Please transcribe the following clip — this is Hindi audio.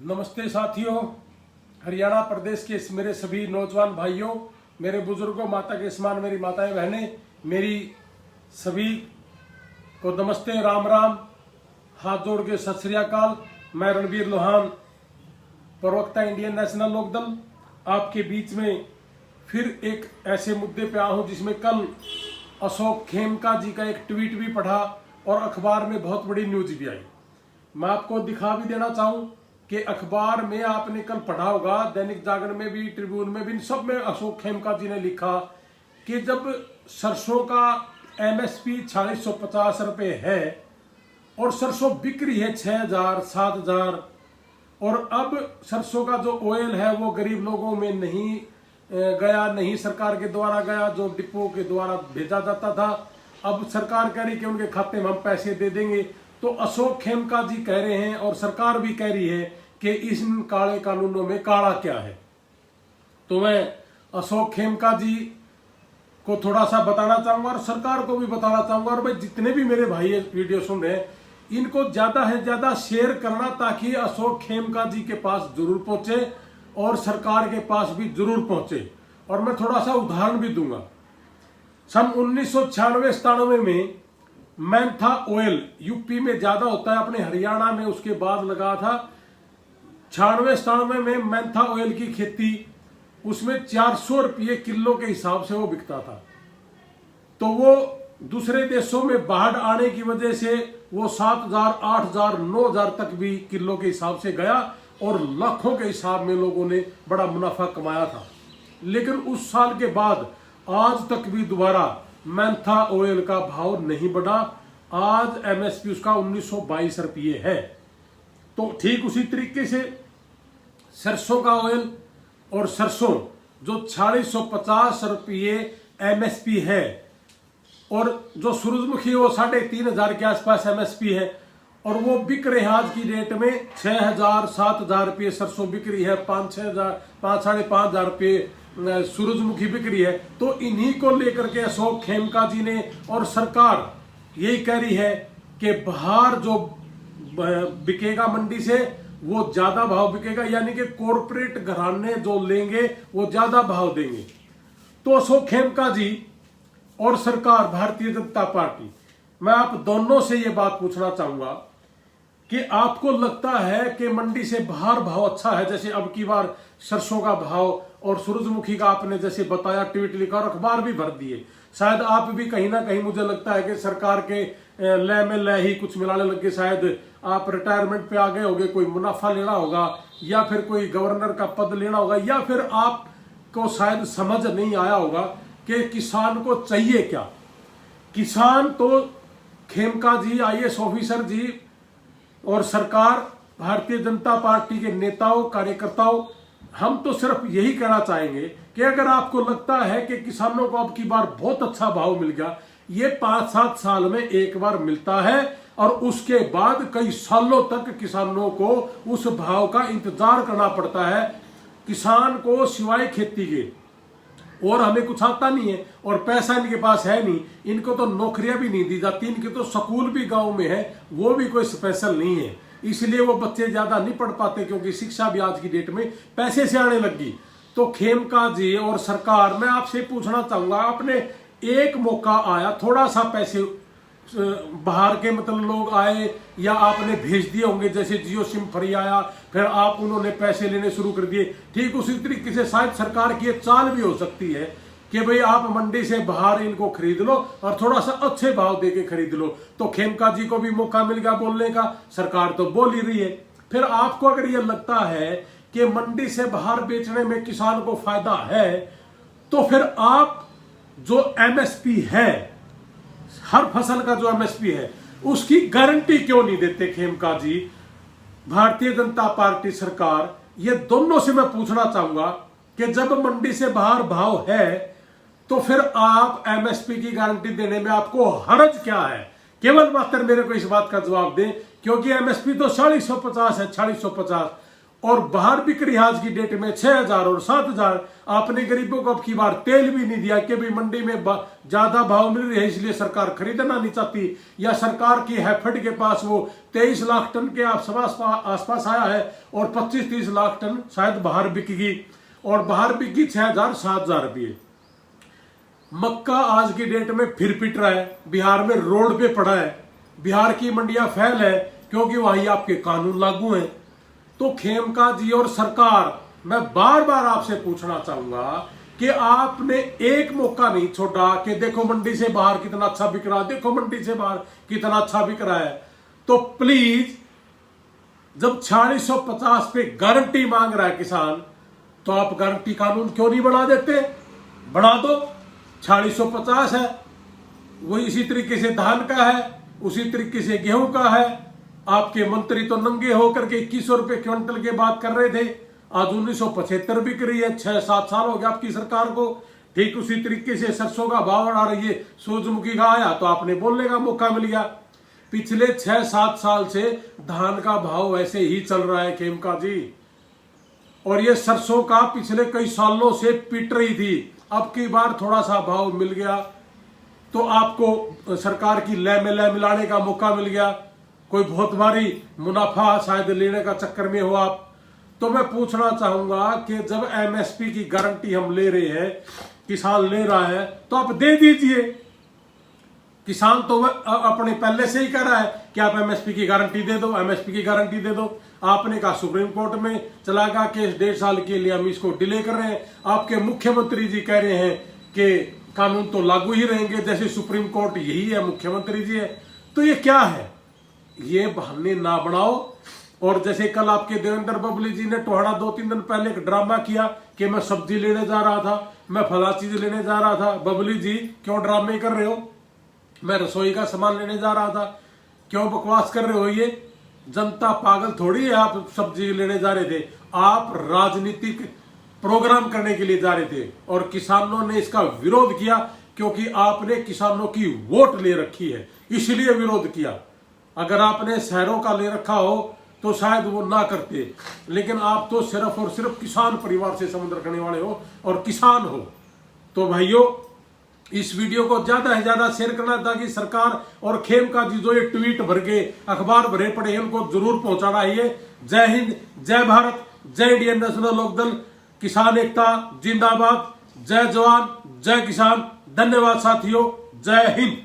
नमस्ते साथियों, हरियाणा प्रदेश के मेरे सभी नौजवान भाइयों, मेरे बुजुर्गों, माता के समान मेरी माताएं बहनें, मेरी सभी को नमस्ते, राम राम, हाथ जोड़ के सत श्री अकाल। मैं रणवीर लोहान, प्रवक्ता इंडियन नेशनल लोकदल, आपके बीच में फिर एक ऐसे मुद्दे पे आया हूं जिसमें कल अशोक खेमका जी का एक ट्वीट भी पढ़ा और अखबार में बहुत बड़ी न्यूज भी आई। मैं आपको दिखा भी देना चाहूं कि अखबार में आपने कल पढ़ा होगा, दैनिक जागरण में भी, ट्रिब्यून में भी, सब में अशोक खेमका जी ने लिखा कि जब सरसों का एमएसपी 4650 रुपए है और सरसों बिक रही है 6000 7000 और अब सरसों का जो ऑयल है वो गरीब लोगों में नहीं गया, नहीं सरकार के द्वारा गया, जो डिपो के द्वारा भेजा जाता था, अब सरकार कह रही कि उनके खाते में हम पैसे दे देंगे। तो अशोक खेमका जी कह रहे हैं और सरकार भी कह रही है कि इस काले कानूनों में काला क्या है। तो मैं अशोक खेमका जी को थोड़ा सा बताना चाहूंगा और सरकार को भी बताना चाहूंगा, और भाई जितने भी मेरे भाई वीडियो सुन रहे हैं इनको ज्यादा से ज्यादा शेयर करना ताकि अशोक खेमका जी के पास जरूर पहुंचे और सरकार के पास भी जरूर पहुंचे। और मैं थोड़ा सा उदाहरण भी दूंगा। सन 1996-97 में मैंथा ऑयल यूपी में ज्यादा होता है, अपने हरियाणा में उसके बाद लगा था। 96-97 में मैंथा ऑयल की खेती, उसमें 400 रुपये किलो के हिसाब से वो बिकता था। तो वो दूसरे देशों में बाढ़ आने की वजह से वो 7000, 8000, 9000 तक भी किलो के हिसाब से गया और लाखों के हिसाब में लोगों ने बड़ा मुनाफा कमाया था। लेकिन उस साल के बाद आज तक भी दोबारा मैंथा ऑयल का भाव नहीं बढ़ा। आज एमएसपी उसका 1922 रुपये है। तो ठीक उसी तरीके से सरसों का ऑयल और सरसों जो 4650 रुपये एमएसपी है और जो सूरजमुखी वो 3500 के आसपास एमएसपी है और वो बिक रहे आज की डेट में 6000 7000 रुपये सरसों बिक रही है, 5-5.5 रुपये सूरजमुखी बिक रही है। तो इन्हीं को लेकर के अशोक खेमका जी ने और सरकार यही कह रही है कि बाहर जो बिकेगा मंडी से वो ज्यादा भाव बिकेगा, यानी कि कॉरपोरेट घराने जो लेंगे वो ज्यादा भाव देंगे। तो अशोक खेमका जी और सरकार भारतीय जनता पार्टी, मैं आप दोनों से ये बात पूछना चाहूंगा कि आपको लगता है कि मंडी से बाहर भाव अच्छा है? जैसे अब की बार सरसों का भाव और सूरजमुखी का आपने जैसे बताया, ट्वीट लिखा और अखबार भी भर दिए, शायद आप भी कहीं ना कहीं, मुझे लगता है कि सरकार के लय में लय ही कुछ मिलाने लग गए। शायद आप रिटायरमेंट पे आ गए होंगे, कोई मुनाफा लेना होगा या फिर कोई गवर्नर का पद लेना होगा, या फिर आपको शायद समझ नहीं आया होगा कि किसान को चाहिए क्या। किसान तो खेमका जी, आईएएस ऑफिसर जी और सरकार, भारतीय जनता पार्टी के नेताओं, कार्यकर्ताओं, हम तो सिर्फ यही कहना चाहेंगे कि अगर आपको लगता है कि किसानों को अब की बार बहुत अच्छा भाव मिल गया, ये 5-7 साल में एक बार मिलता है और उसके बाद कई सालों तक किसानों को उस भाव का इंतजार करना पड़ता है। किसान को सिवाय खेती के और हमें कुछ आता नहीं है और पैसा इनके पास है नहीं, इनको तो नौकरियां भी नहीं दी जाती, इनके तो स्कूल भी गांव में है, वो भी कोई स्पेशल नहीं है, इसलिए वो बच्चे ज्यादा नहीं पढ़ पाते क्योंकि शिक्षा भी आज की डेट में पैसे से आने लगी। तो खेमका जी और सरकार, मैं आपसे पूछना चाहूंगा, आपने एक मौका आया, थोड़ा सा पैसे बाहर के मतलब लोग आए या आपने भेज दिए होंगे, जैसे जियो सिम फ्री आया फिर आप उन्होंने पैसे लेने शुरू कर दिए, ठीक उसी तरीके से शायद सरकार की एक चाल भी हो सकती है कि भाई आप मंडी से बाहर इनको खरीद लो और थोड़ा सा अच्छे भाव देके खरीद लो। तो खेमका जी को भी मौका मिल गया बोलने का, सरकार तो बोल ही रही है। फिर आपको अगर ये लगता है कि मंडी से बाहर बेचने में किसान को फायदा है, तो फिर आप जो एमएसपी है, हर फसल का जो एमएसपी है, उसकी गारंटी क्यों नहीं देते खेमका जी, भारतीय जनता पार्टी, सरकार? ये दोनों से मैं पूछना चाहूंगा कि जब मंडी से बाहर भाव है तो फिर आप एमएसपी की गारंटी देने में आपको हर्ज क्या है? केवल मात्र मेरे को इस बात का जवाब दें, क्योंकि एमएसपी तो 4650 है, 4650 और बाहर बिक रही आज की डेट में 6,000 और 7,000। आपने गरीबों को अब की बार तेल भी नहीं दिया कि भी मंडी में ज्यादा भाव मिल रही है इसलिए सरकार खरीदना नहीं चाहती, या सरकार की हैफेड के पास वो 23 लाख टन के आसपास आया है और 25-30 लाख टन शायद बाहर बिकेगी, और बाहर बिकी 6,000-7,000 रुपये। मक्का आज की डेट में फिर पिट रहा है, बिहार में रोड पे पड़ा है, बिहार की मंडियां फेल है क्योंकि वहीं आपके कानून लागू हैं। तो खेमका जी और सरकार, मैं बार बार आपसे पूछना चाहूंगा कि आपने एक मौका नहीं छोड़ा कि देखो मंडी से बाहर कितना अच्छा बिक रहा है, देखो मंडी से बाहर कितना अच्छा बिक रहा है। तो प्लीज, जब 4650 पे गारंटी मांग रहा है किसान, तो आप गारंटी कानून क्यों नहीं बना देते? बना दो। 4650 है, वो इसी तरीके से धान का है, उसी तरीके से गेहूं का है। आपके मंत्री तो नंगे होकर के 2100 रुपए क्विंटल की बात कर रहे थे, आज 1975 बिक रही है। 6-7 साल हो गया आपकी सरकार को। ठीक उसी तरीके से सरसों का भाव बढ़ा रही है, सूरजमुखी का आया तो आपने बोलने का मौका मिल गया। पिछले 6-7 साल से धान का भाव ऐसे ही चल रहा है खेमका जी, और ये सरसों का पिछले कई सालों से पिट रही थी। अब की बार थोड़ा सा भाव मिल गया तो आपको सरकार की लय में लय मिलाने का मौका मिल गया, कोई बहुत भारी मुनाफा शायद लेने का चक्कर में हो आप। तो मैं पूछना चाहूंगा कि जब एमएसपी की गारंटी हम ले रहे हैं, किसान ले रहा है, तो आप दे दीजिए। किसान तो अपने पहले से ही कह रहा है कि आप एमएसपी की गारंटी दे दो, एमएसपी की गारंटी दे दो। आपने कहा सुप्रीम कोर्ट में चला गया केस, 1.5 साल के लिए हम इसको डिले कर रहे हैं। आपके मुख्यमंत्री जी कह रहे हैं कि कानून तो लागू ही रहेंगे, जैसे सुप्रीम कोर्ट यही है, मुख्यमंत्री जी है। तो ये क्या है? ये बहाने ना बनाओ। और जैसे कल आपके देवेंद्र बबली जी ने टोहाड़ा 2-3 दिन पहले एक ड्रामा किया कि मैं सब्जी लेने जा रहा था, मैं फला चीज लेने जा रहा था। बबली जी क्यों ड्रामे कर रहे हो? मैं रसोई का सामान लेने जा रहा था, क्यों बकवास कर रहे हो? ये जनता पागल थोड़ी है, आप सब्जी लेने जा रहे थे, आप राजनीतिक प्रोग्राम करने के लिए जा रहे थे। और किसानों ने इसका विरोध किया क्योंकि आपने किसानों की वोट ले रखी है, इसलिए विरोध किया। अगर आपने शहरों का ले रखा हो तो शायद वो ना करते, लेकिन आप तो सिर्फ और सिर्फ किसान परिवार से संबंध रखने वाले हो और किसान हो। तो भाइयों, इस वीडियो को ज्यादा से ज्यादा शेयर करना ताकि सरकार और खेमका जी जो ये ट्वीट भर के अखबार भरे पड़े हैं उनको जरूर पहुंचाना है। जय हिंद, जय भारत, जय इंडियन नेशनल लोकदल, किसान एकता जिंदाबाद, जय जवान जय किसान। धन्यवाद साथियों, जय हिंद।